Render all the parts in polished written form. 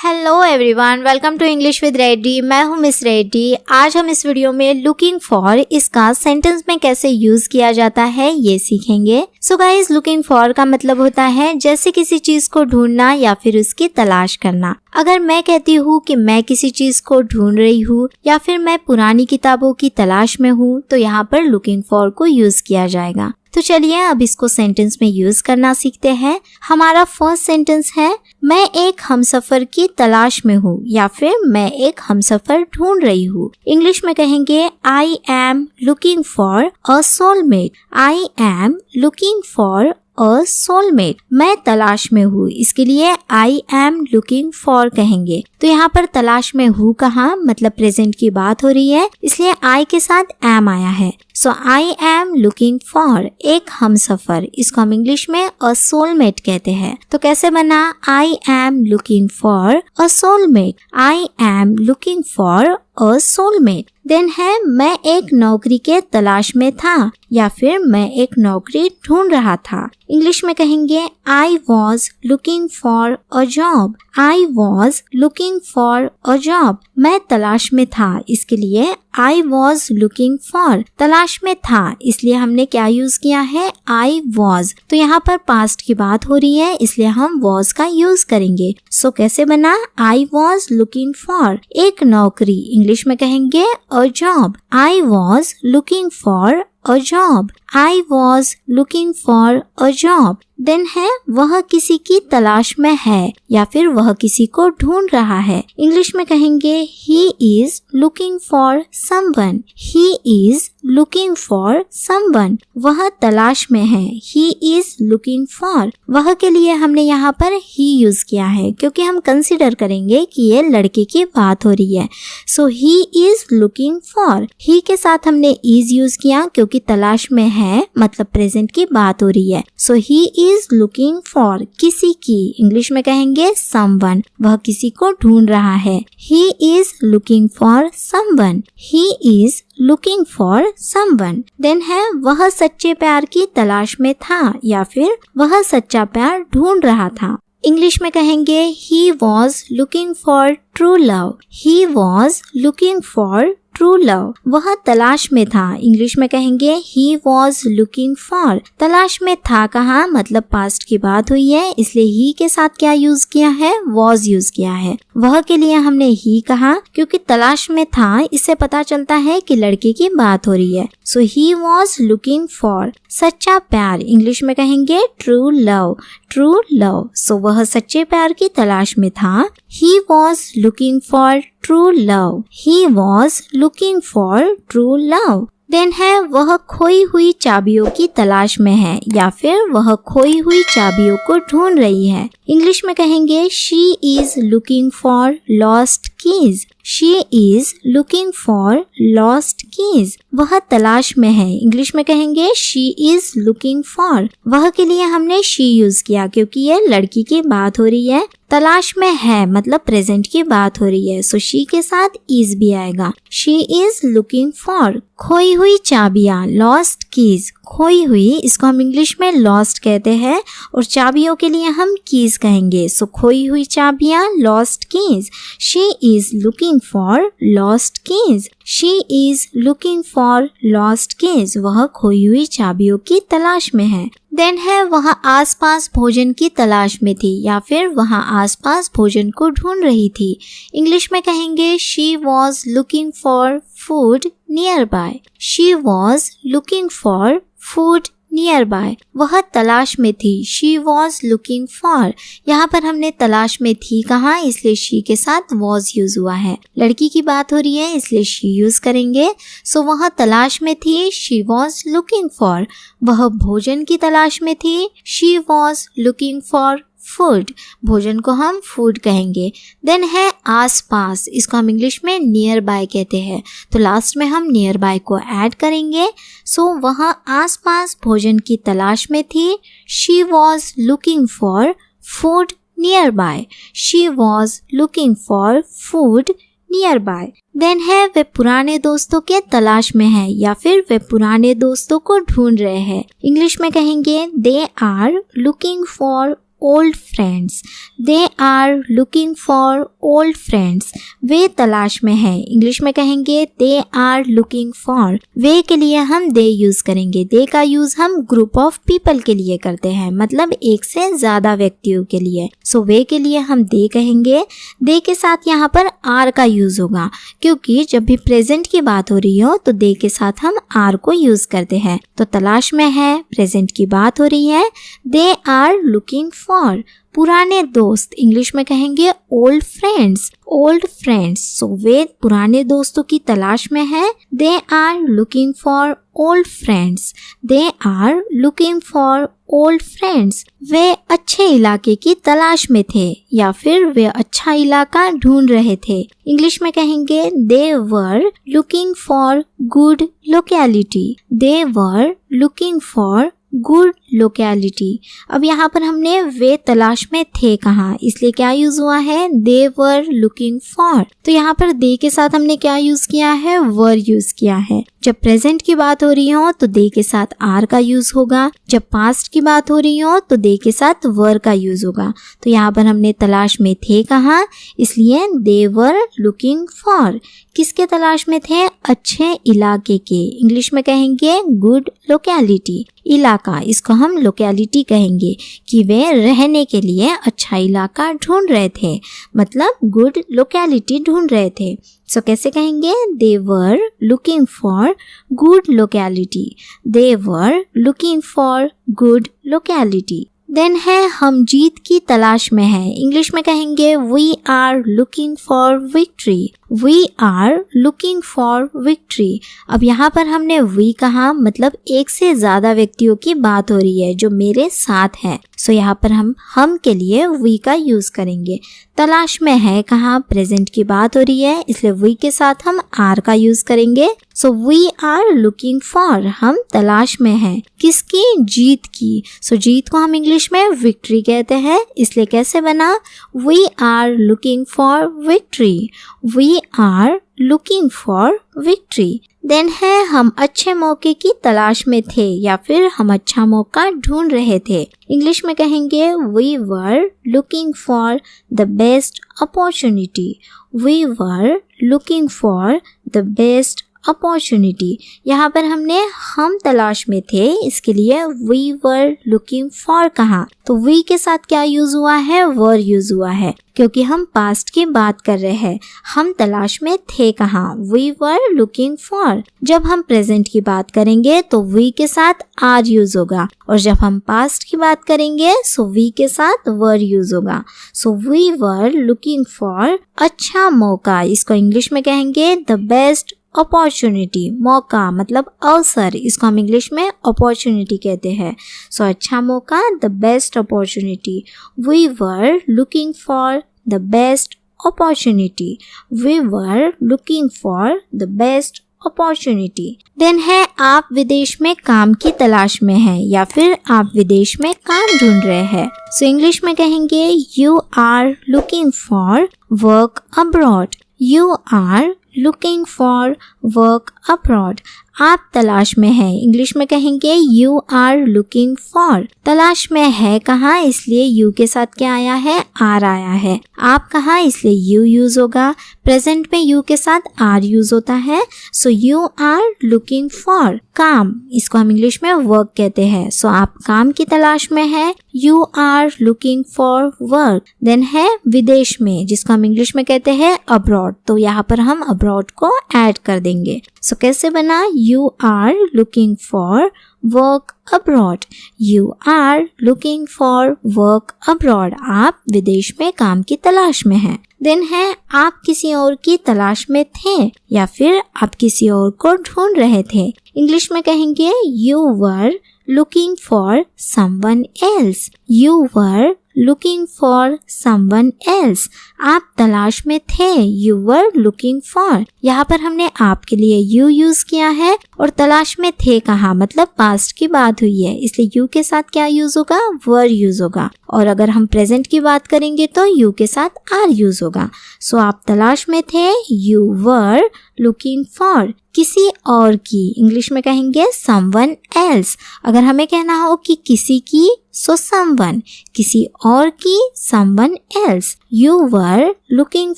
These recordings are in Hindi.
Hello everyone, welcome to English with Reddy. मैं हूं मिस रेड्डी। आज हम इस वीडियो में लुकिंग फॉर इसका सेंटेंस में कैसे यूज किया जाता है ये सीखेंगे। सो गाइस, लुकिंग फॉर का मतलब होता है जैसे किसी चीज को ढूंढना या फिर उसकी तलाश करना। अगर मैं कहती हूँ कि मैं किसी चीज को ढूंढ रही हूँ या फिर मैं पुरानी किताबों की तलाश में हूँ तो यहाँ पर लुकिंग फॉर को यूज किया जाएगा। तो चलिए अब इसको सेंटेंस में यूज करना सीखते हैं। हमारा फर्स्ट सेंटेंस है, मैं एक हमसफर की तलाश में हूँ या फिर मैं एक हमसफर ढूंढ रही हूँ। इंग्लिश में कहेंगे आई am looking for a soulmate. I am looking for a soulmate. मैं तलाश में हूँ, इसके लिए आई एम लुकिंग फॉर कहेंगे। तो यहाँ पर तलाश में हूँ कहाँ, मतलब प्रेजेंट की बात हो रही है, इसलिए आई के साथ एम आया है। सो आई एम लुकिंग फॉर एक हमसफर, इसको हम इंग्लिश में अ सोलमेट कहते हैं। तो कैसे बना, I am looking for a soulmate. I am looking for a soulmate. Then है, मैं एक नौकरी के तलाश में था या फिर मैं एक नौकरी ढूंढ रहा था। इंग्लिश में कहेंगे आई was looking for a job. I was looking for a job. मैं तलाश में था, इसके लिए आई वॉज लुकिंग फॉर। तलाश में था, इसलिए हमने क्या यूज किया है, आई वॉज। तो यहाँ पर पास्ट की बात हो रही है, इसलिए हम वॉज का यूज करेंगे। सो कैसे बना, आई वॉज लुकिंग फॉर एक नौकरी। इंग्लिश में कहेंगे a job. I was looking for a job. I was looking for a job. Then है, वह किसी की तलाश में है या फिर वह किसी को ढूंढ रहा है। इंग्लिश में कहेंगे ही is looking for someone. He is looking for someone. वह तलाश में है। He is looking for. वह के लिए हमने यहाँ पर ही यूज किया है क्योंकि हम कंसिडर करेंगे कि ये लड़के की बात हो रही है। So he is looking for. ही के साथ हमने इज यूज किया क्योंकि तलाश में है, मतलब प्रेजेंट की बात हो रही है। So he is looking for किसी की। इंग्लिश में कहेंगे समवन। वह किसी को ढूंढ रहा है। He is looking for someone. He is looking for someone. Then है, वह सच्चे प्यार की तलाश में था या फिर वह सच्चा प्यार ढूंढ रहा था। इंग्लिश में कहेंगे ही was looking for true love. He was looking for true love. वह तलाश में था। इंग्लिश में कहेंगे ही वॉज लुकिंग फॉर। तलाश में था कहाँ, मतलब पास्ट की बात हुई है, इसलिए ही के साथ क्या यूज किया है, वॉज यूज किया है। वह के लिए हमने ही कहा क्योंकि तलाश में था, इससे पता चलता है कि लड़के की बात हो रही है। So he was looking for सच्चा प्यार। इंग्लिश में कहेंगे true love. True love. So वह सच्चे प्यार की तलाश में था। He was looking for true love. He was looking for true love. Then है, वह खोई हुई चाबियों की तलाश में है या फिर वह खोई हुई चाबियों को ढूंढ रही है। इंग्लिश में कहेंगे she is looking for lost keys. She is looking for lost keys. वह तलाश में है। इंग्लिश में कहेंगे शी इज लुकिंग फॉर। वह के लिए हमने शी यूज किया क्योंकि ये लड़की की बात हो रही है। तलाश में है, मतलब प्रेजेंट की बात हो रही है। सो शी के साथ इज भी आएगा। शी इज लुकिंग फॉर खोई हुई चाबियां, लॉस्ट कीज। खोई हुई, इसको हम इंग्लिश में लॉस्ट कहते हैं और चाबियों के लिए हम कीज कहेंगे। सो खोई हुई चाबियां, lost keys. She is looking for lost keys. She is looking for lost keys. वह खोई हुई चाबियों की तलाश में है। देन है, वह आसपास भोजन की तलाश में थी या फिर वह आसपास भोजन को ढूंढ रही थी। इंग्लिश में कहेंगे she was looking for food nearby. She was looking for food near by. वह तलाश में थी। She was looking for. यहाँ पर हमने तलाश में थी कहा, इसलिए शी के साथ वॉज यूज हुआ है। लड़की की बात हो रही है इसलिए शी यूज करेंगे। सो वह तलाश में थी। She was looking for. वह भोजन की तलाश में थी। She was looking for food. भोजन को हम फूड कहेंगे। देन है आसपास, इसको हम इंग्लिश में नियर बाय कहते हैं। तो लास्ट में हम नियर बाय को ऐड करेंगे। सो वह आसपास भोजन की तलाश में थी। She was looking for food nearby. She was looking for food nearby. Then है, वे पुराने दोस्तों के तलाश में है या फिर वे पुराने दोस्तों को ढूंढ रहे हैं। इंग्लिश में कहेंगे they are looking for old friends. They are looking for old friends. वे तलाश में हैं. इंग्लिश में कहेंगे they are looking for. वे के लिए हम they यूज करेंगे. they का यूज हम ग्रुप ऑफ पीपल के लिए करते हैं, मतलब एक से ज्यादा व्यक्तियों के लिए. सो वे के लिए हम they कहेंगे. they के साथ यहाँ पर are का यूज होगा, क्योंकि जब भी प्रेजेंट की बात हो रही हो तो they के साथ हम are को यूज करते हैं. तो तलाश में है, प्रेजेंट की बात हो रही है. they are looking for. पुराने दोस्त, इंग्लिश में कहेंगे old friends. Old friends. So वे पुराने दोस्तों की तलाश में है. They are looking for old friends. They are looking for old friends. वे अच्छे इलाके की तलाश में थे, या फिर वे अच्छा इलाका ढूंढ रहे थे. इंग्लिश में कहेंगे they were looking for good locality. They were looking for good locality. अब यहाँ पर हमने वे तलाश में थे कहा, इसलिए क्या यूज हुआ है, दे वर लुकिंग फॉर. तो यहाँ पर दे के साथ हमने क्या यूज किया है, वर यूज किया है. जब प्रेजेंट की बात हो रही हो तो दे के साथ आर का यूज होगा. जब पास्ट की बात हो रही हो तो दे के साथ वर का यूज होगा. तो यहाँ पर हमने तलाश में थे कहा, इसलिए दे वर लुकिंग फॉर. किसके तलाश में थे, अच्छे इलाके के. इंग्लिश में कहेंगे गुड लोकेलिटी. इलाका, इसको हम लोकेलिटी कहेंगे कि वे रहने के लिए अच्छा इलाका ढूंढ रहे थे, मतलब गुड लोकेलिटी ढूंढ रहे थे. सो कैसे कहेंगे, they were looking for good locality. They were looking for good locality. Then है हम जीत की तलाश में है. इंग्लिश में कहेंगे we are looking for victory. We are looking for victory. अब यहाँ पर हमने वी कहा, मतलब एक से ज्यादा व्यक्तियों की बात हो रही है जो मेरे साथ हैं. सो यहाँ पर हम के लिए वी का यूज करेंगे. तलाश में है कहा, प्रेजेंट की बात हो रही है, इसलिए वी के साथ हम आर का यूज करेंगे. So we are looking for, हम तलाश में हैं. किसकी, जीत की. सो जीत को हम इंग्लिश में विक्ट्री कहते हैं, इसलिए कैसे बना, we are looking for victory. We are looking for victory. Then है हम अच्छे मौके की तलाश में थे, या फिर हम अच्छा मौका ढूंढ रहे थे. इंग्लिश में कहेंगे we were looking for the best opportunity. We were looking for the best opportunity. यहाँ पर हमने हम तलाश में थे, इसके लिए वी वर लुकिंग फॉर कहा. तो वी के साथ क्या यूज हुआ है, वर यूज हुआ है, क्योंकि हम पास्ट की बात कर रहे हैं. हम तलाश में थे कहा, वी वर लुकिंग फॉर. जब हम प्रेजेंट की बात करेंगे तो वी के साथ आर यूज होगा, और जब हम पास्ट की बात करेंगे सो वी के साथ वर यूज होगा. So we were looking for अच्छा मौका. इसको इंग्लिश में कहेंगे द बेस्ट अपॉर्चुनिटी. मौका मतलब अवसर, इसको हम इंग्लिश में अपॉर्चुनिटी कहते हैं. सो अच्छा मौका, the best opportunity. We were looking for the best opportunity. We were looking for the best opportunity. Then है आप विदेश में काम की तलाश में हैं, या फिर आप विदेश में काम ढूंढ रहे हैं. सो इंग्लिश में कहेंगे you are looking for work abroad. You are looking for work abroad. आप तलाश में हैं. इंग्लिश में कहेंगे यू आर लुकिंग फॉर. तलाश में है कहा, इसलिए यू के साथ क्या आया है, आर आया है. आप कहा, इसलिए यू यूज होगा. प्रेजेंट में यू के साथ आर यूज होता है. So you are looking for काम, इसको हम इंग्लिश में वर्क कहते हैं. सो आप काम की तलाश में है, you are looking for work. Then है विदेश में, जिसको हम इंग्लिश में कहते हैं अब्रॉड. तो यहाँ पर हम अब्रॉड को ऐड कर देंगे. सो कैसे बना, you are looking for work abroad. You are looking for work abroad. आप विदेश में काम की तलाश में हैं. देन है आप किसी और की तलाश में थे, या फिर आप किसी और को ढूंढ रहे थे. इंग्लिश में कहेंगे you were looking for someone else. You were looking for someone else. आप तलाश में थे, यू वर लुकिंग फॉर. यहाँ पर हमने आप के लिए यू यूज किया है, और तलाश में थे कहा, मतलब पास्ट की बात हुई है, इसलिए यू के साथ क्या यूज होगा, वर यूज होगा. और अगर हम प्रेजेंट की बात करेंगे तो यू के साथ आर यूज होगा. सो आप तलाश में थे, यू वर लुकिंग फॉर किसी और की. इंग्लिश में कहेंगे समवन एल्स. अगर हमें कहना हो कि किसी की, सो समवन, किसी और की, someone else. You were looking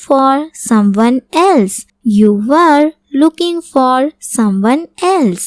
for someone else. You were looking for someone else.